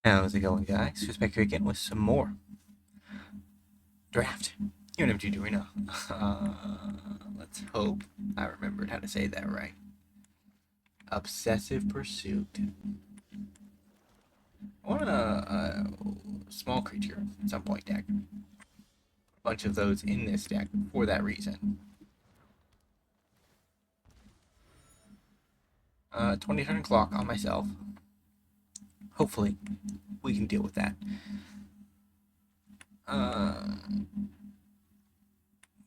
How's it going, guys? Just back here again with some more draft. You're an MG Arena. Let's hope I remembered how to say that right. Obsessive Pursuit. I want a small creature at some point deck. A bunch of those in this deck for that reason. 20 turn clock on myself. Hopefully, we can deal with that. What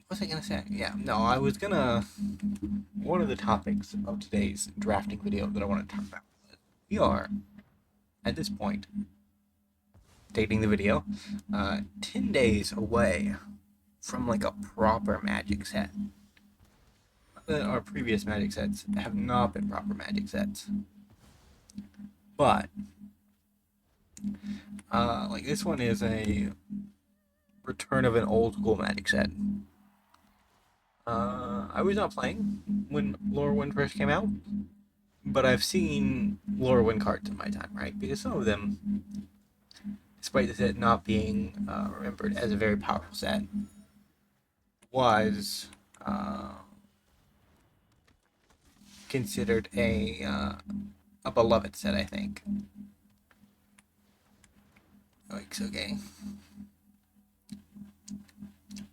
was I gonna say? Yeah, no, I was gonna. One of the topics of today's drafting video that I want to talk about. We are, at this point, dating the video, 10 days away from like a proper Magic set. Our previous Magic sets have not been proper Magic sets. But, like this one is a return of an old school Magic set. I was not playing when Lorwyn first came out, but I've seen Lorwyn cards in my time, right? Because some of them, despite the set not being remembered as a very powerful set, was considered a beloved set, I think. Like, okay.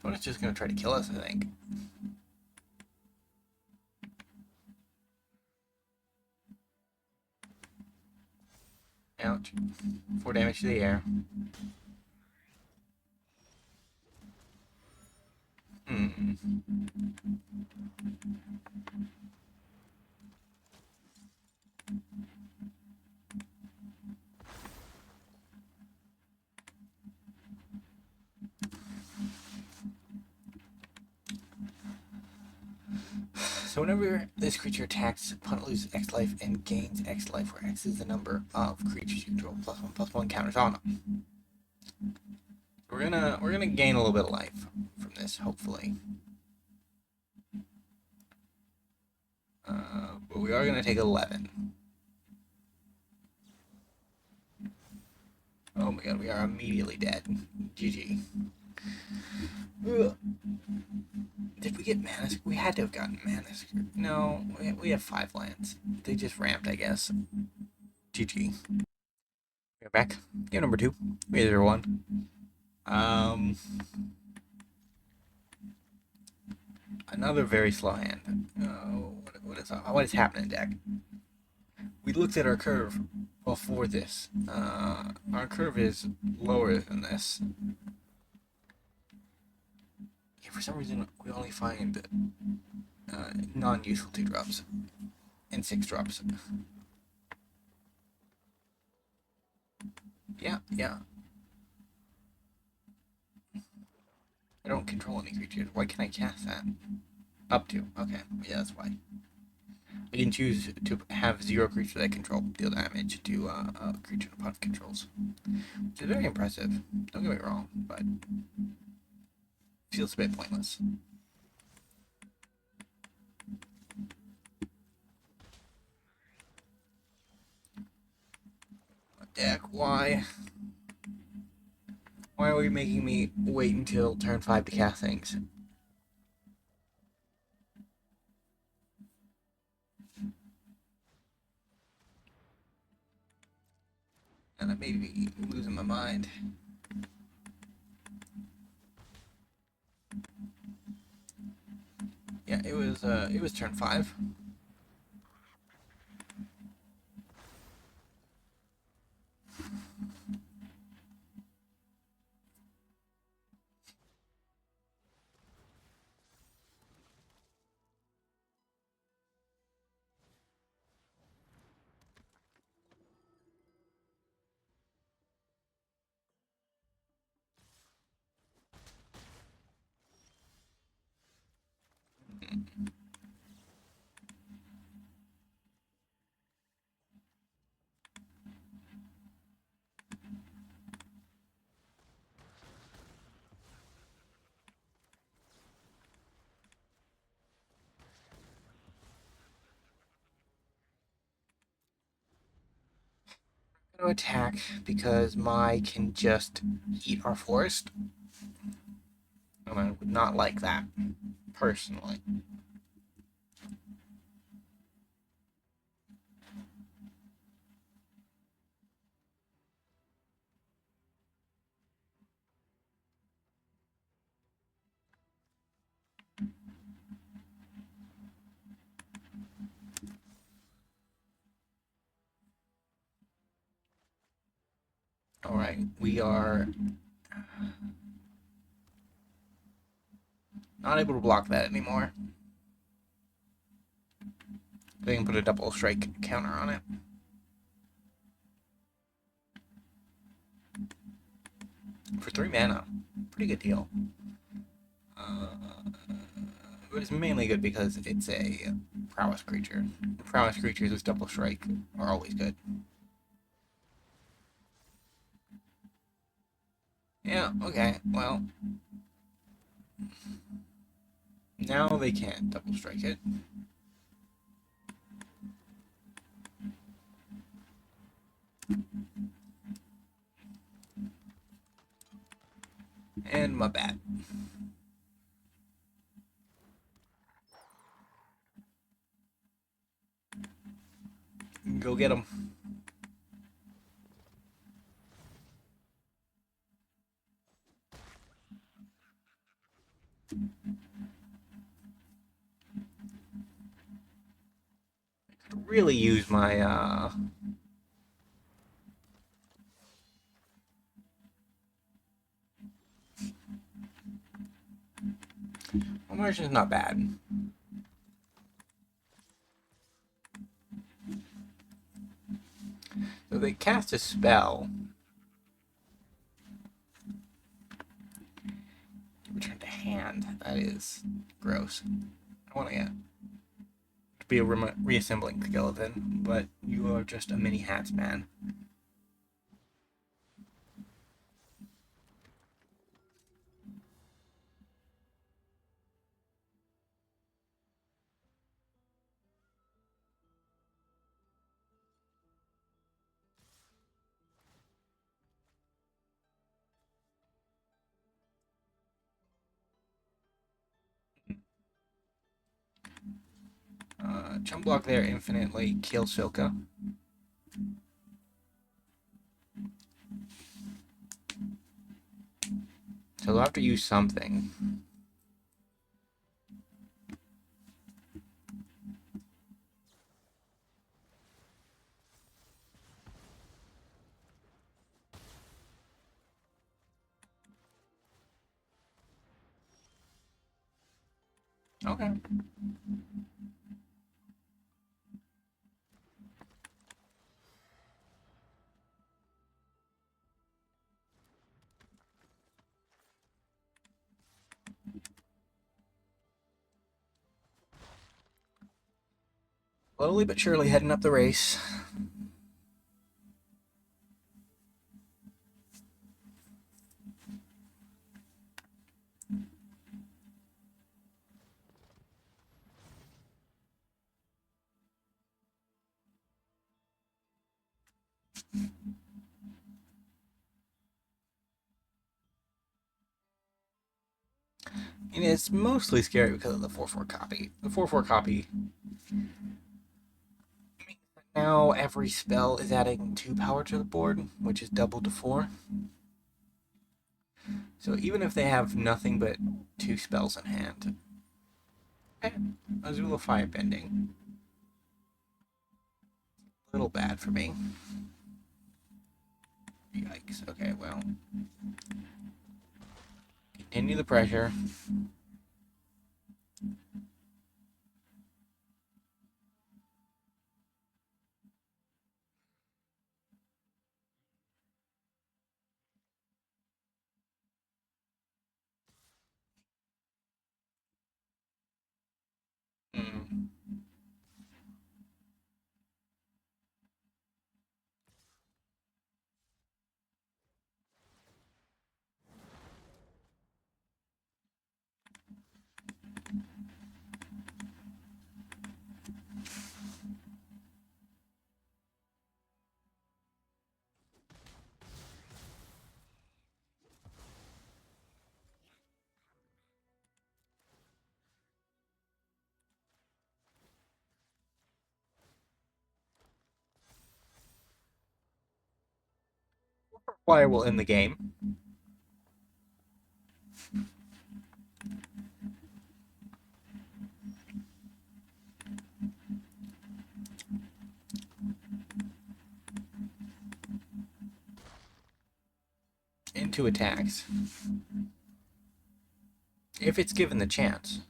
But it's just gonna try to kill us, I think. Ouch. 4 damage to the air. So whenever this creature attacks, opponent loses X life and gains X life, where X is the number of creatures you control +1/+1 counters on them. We're gonna gain a little bit of life from this, hopefully. But we are gonna take 11. Oh my god, we are immediately dead. GG. Ugh. Did we get Mana? We had to have gotten Mana. No, we have 5 lands. They just ramped, I guess. GG. We're back. Game number 2. We had 0-1. Another very slow hand. What is happening, deck? We looked at our curve before this. Our curve is lower than this. Yeah, for some reason, we only find non-useful 2-drops and 6-drops. Yeah. I don't control any creatures. Why can I cast that? Up to. Okay. Yeah, that's why. I can choose to have 0 creatures I control deal damage to a creature opponent controls. Which is very impressive. Don't get me wrong, but feels a bit pointless. Deck, why? Why are we making me wait until turn 5 to cast things? And I may be losing my mind. Yeah, it was turn 5. to attack because my can just eat our forest. And I would not like that, personally. Alright, we are not able to block that anymore. They can put a double strike counter on it. For 3 mana. Pretty good deal. But it's mainly good because it's a prowess creature. Prowess creatures with double strike are always good. Yeah, okay, well. Now they can't double strike it. And my bad. Go get them. I could really use my, well, margin's not bad. So they cast a spell. Return to hand. That is gross. I want to get to be a reassembling skeleton, but you are just a mini hats man. Chump block there infinitely. Kill Silka. So they'll have to use something. Okay. Slowly but surely heading up the race. And it's mostly scary because of the 4/4 copy. The 4/4 copy. Now every spell is adding 2 power to the board, which is double to 4. So even if they have nothing but 2 spells in hand. Okay, Azula Firebending. A little bad for me. Yikes. Okay, well. Continue the pressure. Mm. Reliable in the game. Into attacks. If it's given the chance.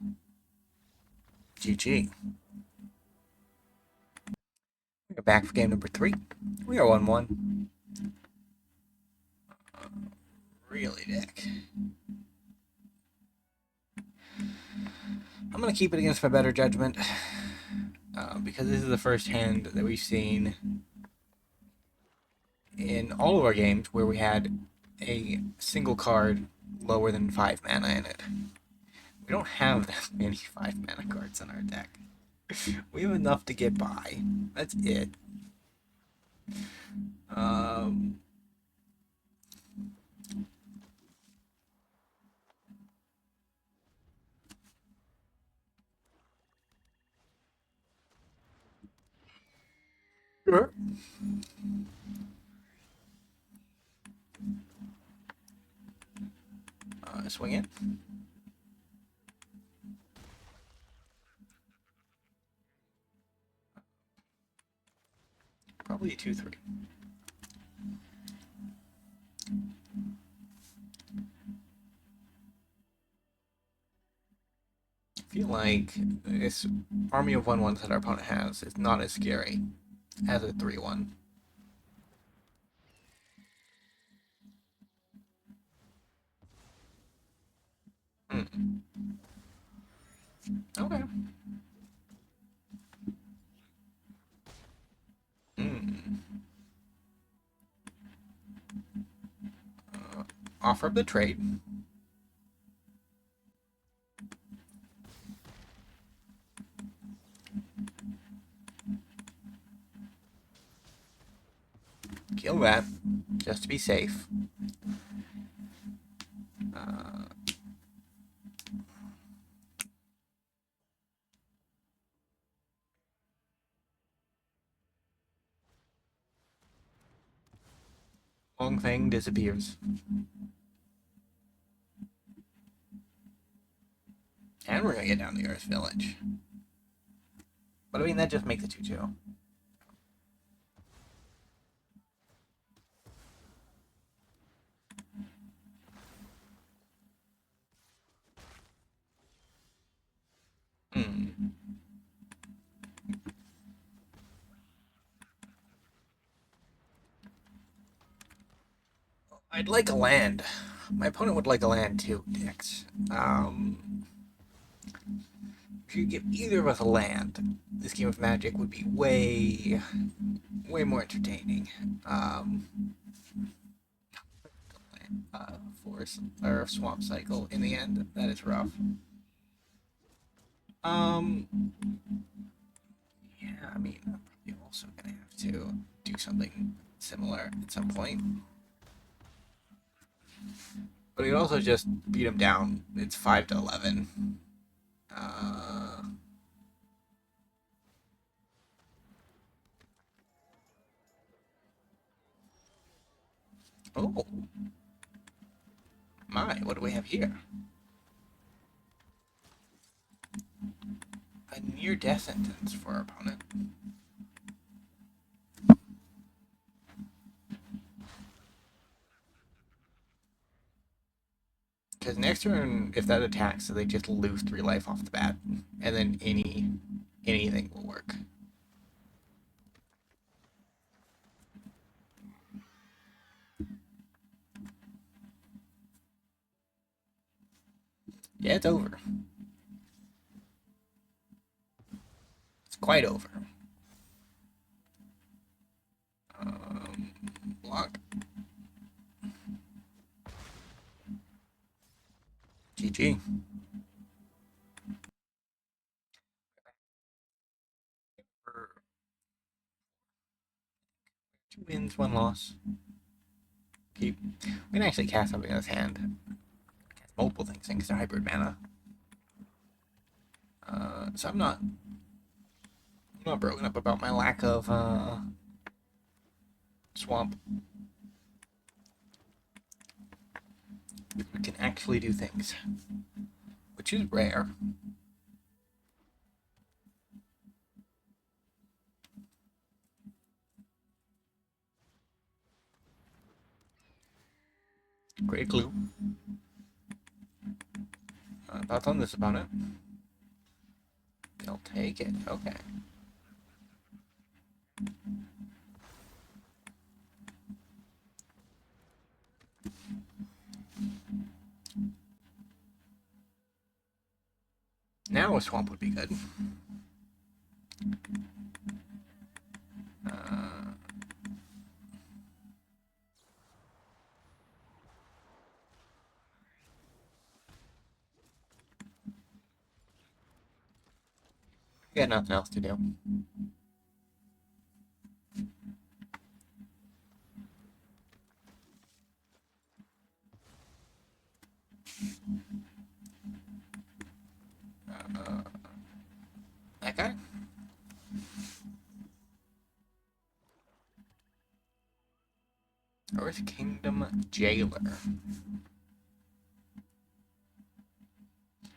GG. We're back for game number 3. We are 1-1. Really, Dick. I'm going to keep it against my better judgment. Because this is the first hand that we've seen in all of our games where we had a single card lower than 5 mana in it. We don't have that many 5 mana cards in our deck. We have enough to get by. That's it. Sure. Swing it. Probably a 2-3. I feel like this army of 1/1s that our opponent has is not as scary as a 3/1. Hmm. Okay. Hmm. Offer up the trade. Kill that, just to be safe. Long thing disappears. And we're gonna get down the Earth Village. But I mean, that just makes it 2-2. Hmm. I'd like a land. My opponent would like a land too, Dix. If you give either of us a land, this game of Magic would be way, way more entertaining. Forest or Swamp Cycle in the end, that is rough. Um, yeah, I mean, I'm probably also gonna have to do something similar at some point. But we could also just beat him down. It's 5-11. Uh, oh, my, what do we have here? A near-death sentence for our opponent. Because next turn, if that attacks, so they just lose 3 life off the bat, and then anything will work. Yeah, it's over. It's quite over. Block. GG. 2 wins, 1 loss. Keep. We can actually cast something in his hand. Cast multiple things because they're hybrid mana. So I'm not broken up about my lack of swamp. We can actually do things, which is rare. Great clue. Thoughts on this about it? They'll take it. Okay. Now a swamp would be good. Got nothing else to do. That guy? Earth Kingdom Jailer.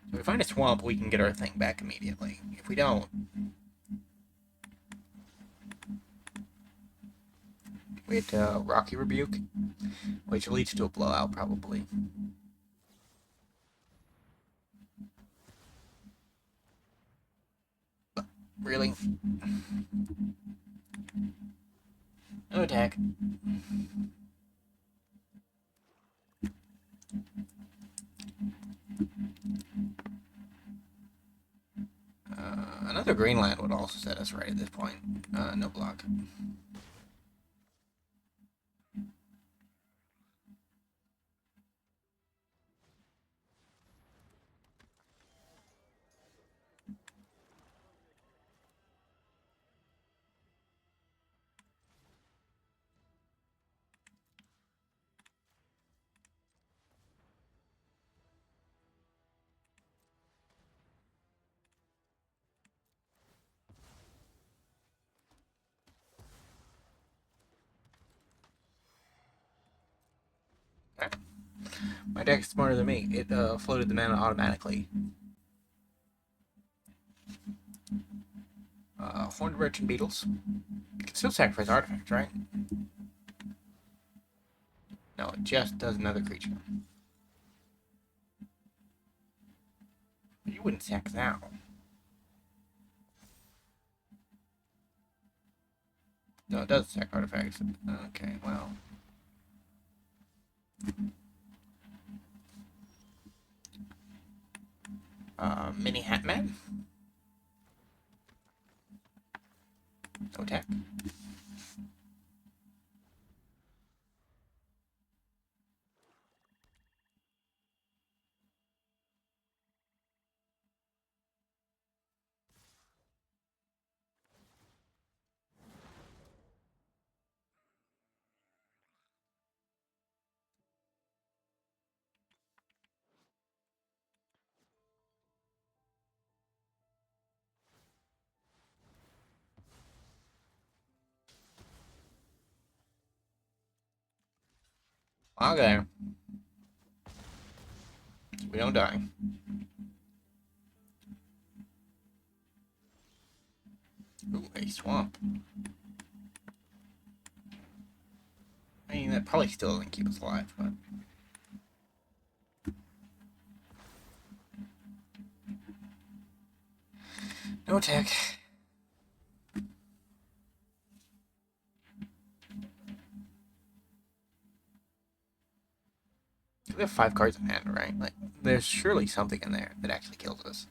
If we find a swamp, we can get our thing back immediately. If we don't, we hit Rocky Rebuke, which leads to a blowout, probably. Really? No attack. Another green land would also set us right at this point. No block. Okay. My deck's smarter than me. It floated the mana automatically. Horned Merchant Beetles. You can still sacrifice artifacts, right? No, it just does another creature. You wouldn't sack that. No, it does sack artifacts. Okay, well. Mini Hatman? No attack. Okay. We don't die. Ooh, a swamp. I mean, that probably still doesn't keep us alive, but... No attack. We have 5 cards in hand, right? Like, there's surely something in there that actually kills us.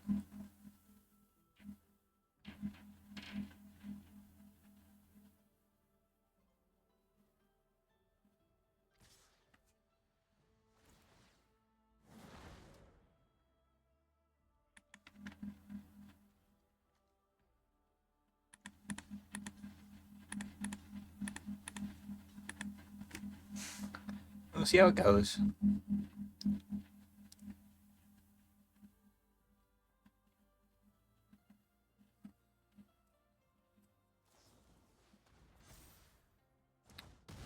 We'll see how it goes.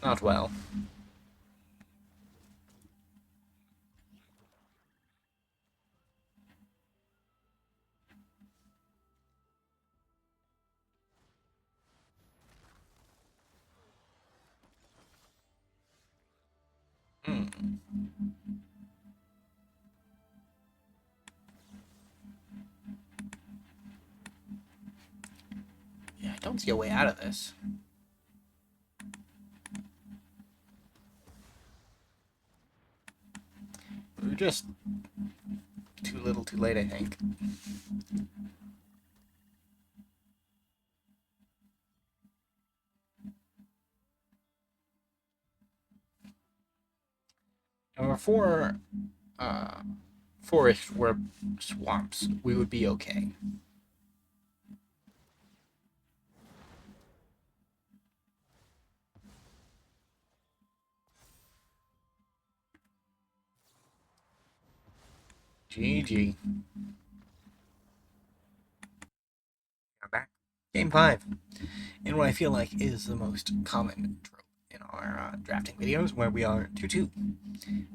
Not well. Hmm. Yeah, I don't see a way out of this. We're just too little too late, I think. Number four, uh, forests were swamps. We would be okay. GG. I'm back. Game 5. And what I feel like is the most common trope in our drafting videos, where we are 2-2.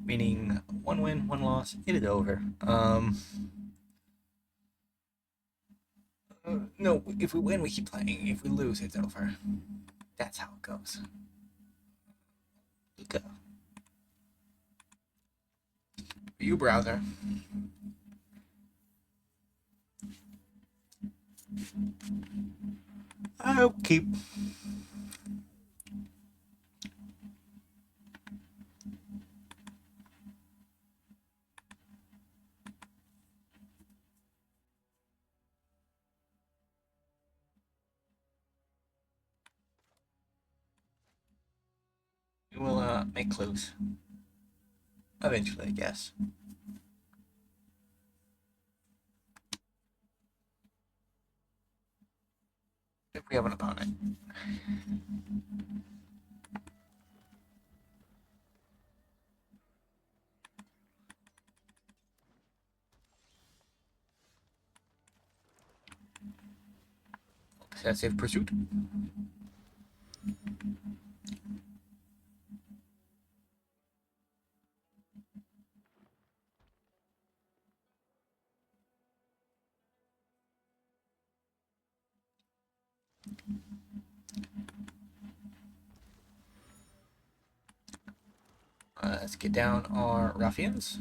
Meaning, one win, one loss, it is over. No, if we win, we keep playing. If we lose, it's over. That's how it goes. Luca. You browser. I'll keep. We will make clues. Eventually, I guess. If we have an opponent. Possessive pursuit. Let's get down our ruffians.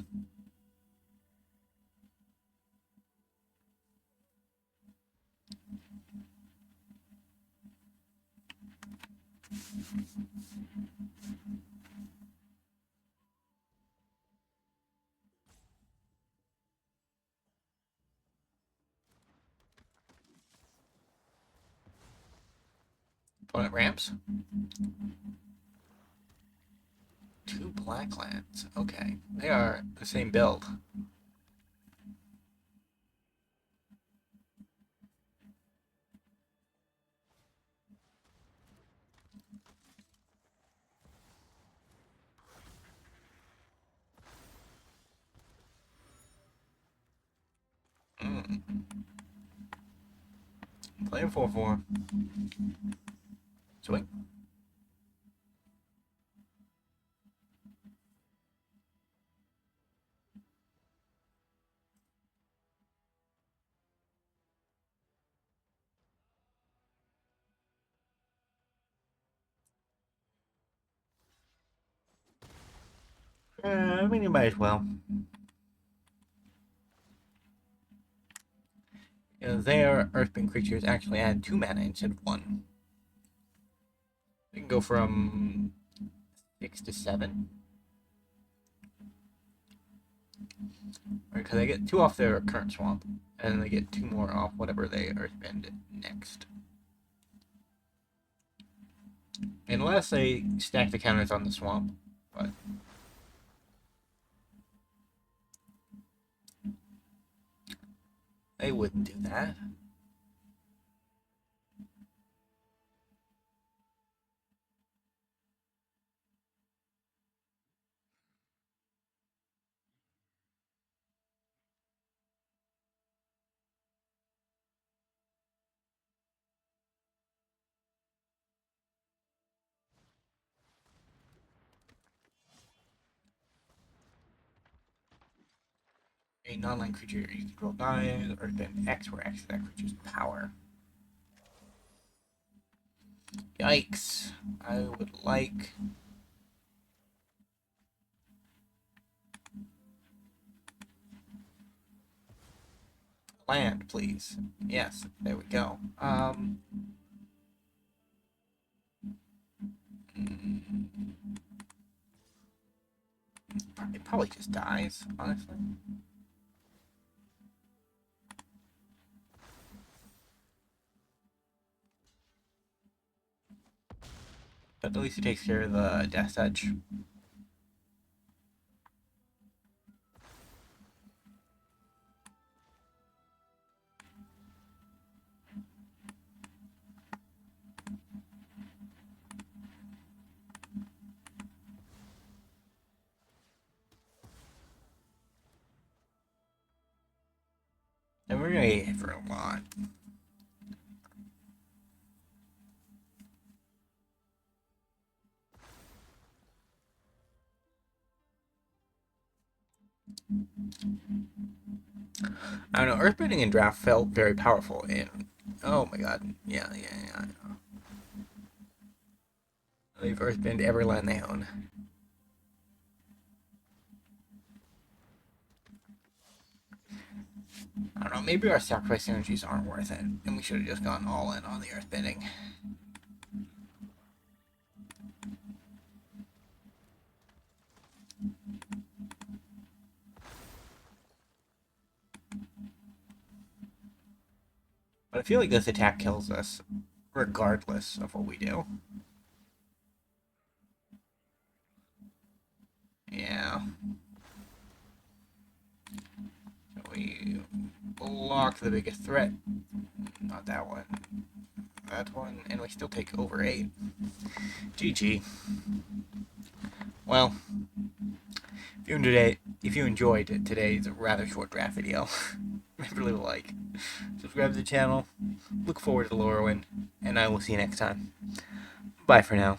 Opponent ramps. 2 black lands. Okay. They are the same build. Mm. Play a 4-4. Swing. I mean, you might as well. Their earthbend creatures actually add 2 mana instead of 1. They can go from 6 to 7. Because they get 2 off their current swamp, and then they get 2 more off whatever they earthbend next. Unless they stack the counters on the swamp, but they wouldn't do that. A non-land creature you control dies, or then X, where X is that creature's power. Yikes. I would like Land, please. Yes, there we go. It probably just dies, honestly. But at least he takes care of the Death Touch. And we're gonna get hit for a lot. I don't know, Earthbending and Draft felt very powerful, and oh my god, yeah. They've Earthbend every land they own. I don't know, maybe our sacrifice energies aren't worth it, and we should have just gone all in on the Earthbending. But I feel like this attack kills us, regardless of what we do. Yeah. So we block the biggest threat. Not that one. That one, and we still take over 8. GG. Well, if you enjoyed today's rather short draft video, remember to leave a like, subscribe to the channel, look forward to Lorwyn, and I will see you next time. Bye for now.